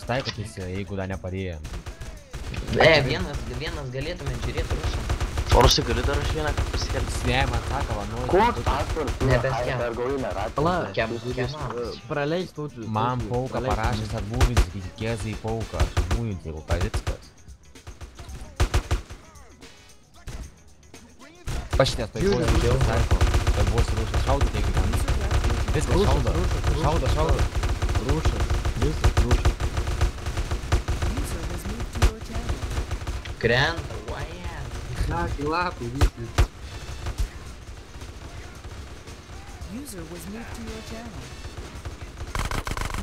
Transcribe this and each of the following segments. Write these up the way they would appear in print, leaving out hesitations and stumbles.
Taikotys, jeigu dar neparėjo. Vienas galėtume žiūrėti rušą. O rusai gali dar aš vieną pasikelti. Svėjama ataka, vanoj. Pala, Praleis tautų. Man pauka parašęs atbūvinti, kai kėzai pauka. Atbūvinti, jeigu Kazickas. Pašitės, tai buvo rušas taiko. Tai buvo rušas. Šaudyti, jeigu ten. Viskas šauda. Šauda. Rušas. Viskas rušas. krenta, vaja. Sakė lapų visi.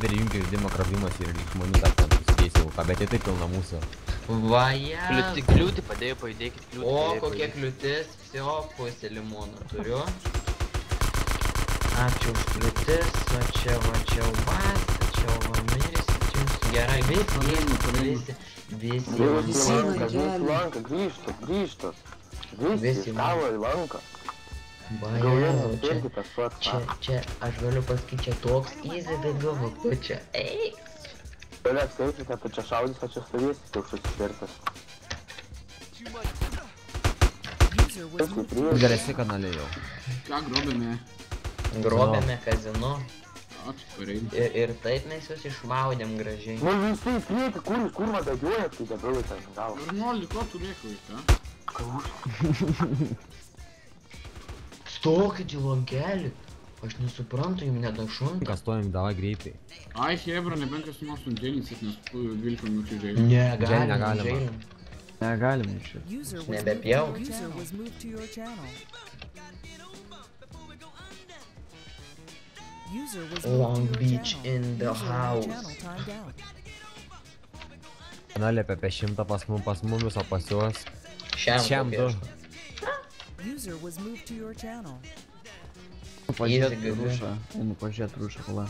Dar jungia žaidimo kravimas ir žmonių dar ten susidės jau ką, bet tai taip pilna mūsų. Vaja. Kliūtį padėjo, pajudėkit kliūtį. O, kokia kliūtis, всё, pusę limono turiu. Ačiū už kliūtis, va čia vas, tačiau va mirisi, gerai, visi. Grįžtų, tavo į lanką. Vaja, čia, aš galiu pasakyti, čia toks easy daugiau, tu čia, eik. Toliau skaičiate, tu čia šaudys, o čia stovėsi, tu užsišvirtas. Geresni kanaliai jau. Ką grobėme? Grobėme kazino. Ačiū, kariai. Ir taip mes jūs išmaudėm gražiai. Nu visi į priekį, kur man bėgiojat, kai debilai ten gal. Ir nori, ko tu rėkui, ką? Stokit į langelį. Aš nesuprantu, jums nedašunta. Kas stojim, davai greitai. Ai, hebra, nebent kas nors sundėlinsit, nes 12 minučių žaidžiu. Negalima. Negalim iš. Nebepjauk. Long Beach in the house. Kanalė apie 100 pas mumis, o pas juos šiam 2. Pažiūrėt rušą. Einu pažiūrėt rušą, pala.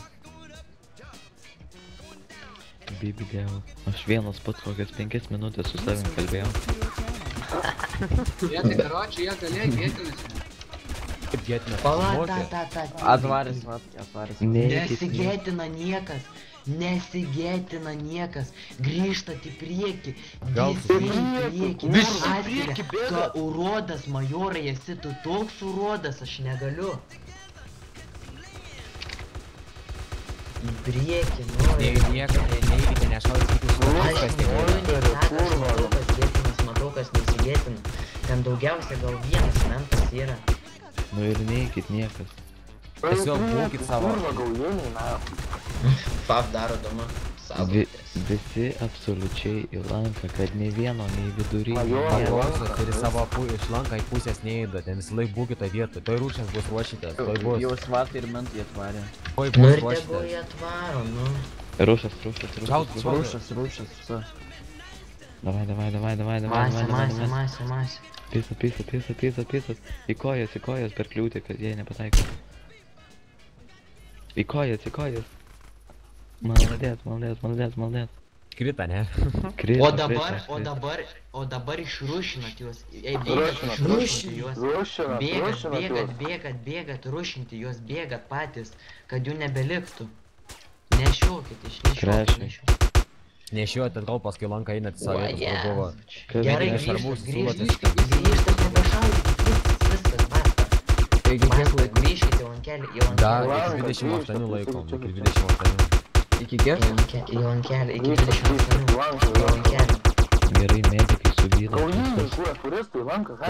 Bibi dėl. Aš vienas pats kokias 5 minutės su savim kalbėjau. Jie tai karočiai, jie galėjo gėtinasi. Kaip gėtina? Atvarės. Nesigėtina niekas. Grįžtat į priekį. Visi į priekį. Tu urodas, majorai, esi tu toks urodas, aš negaliu. Į priekį, Neįvykite, nešaudykite Aš matau, kas nesigėtina. Ten daugiausia gal vienas mentas yra. Nu ir neikit niekas. Tiesiog būkit savo. Fab daro doma. Visi absoliučiai į lanką, kad nei vieno, nei vidury. Paglosos ir savo iš lanką į pusės neįdo, ten visą laik būkite vietoj. Toj rūšės bus ruošytės, toj bus. Jau svatai ir mentai atvarė. Toj Nu bus ir tegu ruošytės. jie atvaro, nu. Rušas. Rušas, visa. Davai. Masė. Pisa. Į kojas per kliūtį, kad jie nepataiko. Į kojas. Maldės. Krita, ne? O dabar išrušinat juos. Išrušinti juos. Bėgat, rušinti juos, bėgat patys, kad jų nebeliktų. Nešiokit, išnešiokit. Nešiuojate atgal, paskui lanką einat į savo vietos, kur buvo. Gerai, šarvus grįžtat, nebešaudykit, viskas, basta. Grįžkite į lankelį, Dar iki 28 laikom, iki 28. Iki kiek? Į lankelį, iki 28. Į lankelį. Gerai, medikai suvyla. Kauniniai, kurie turistų į lanką, ką?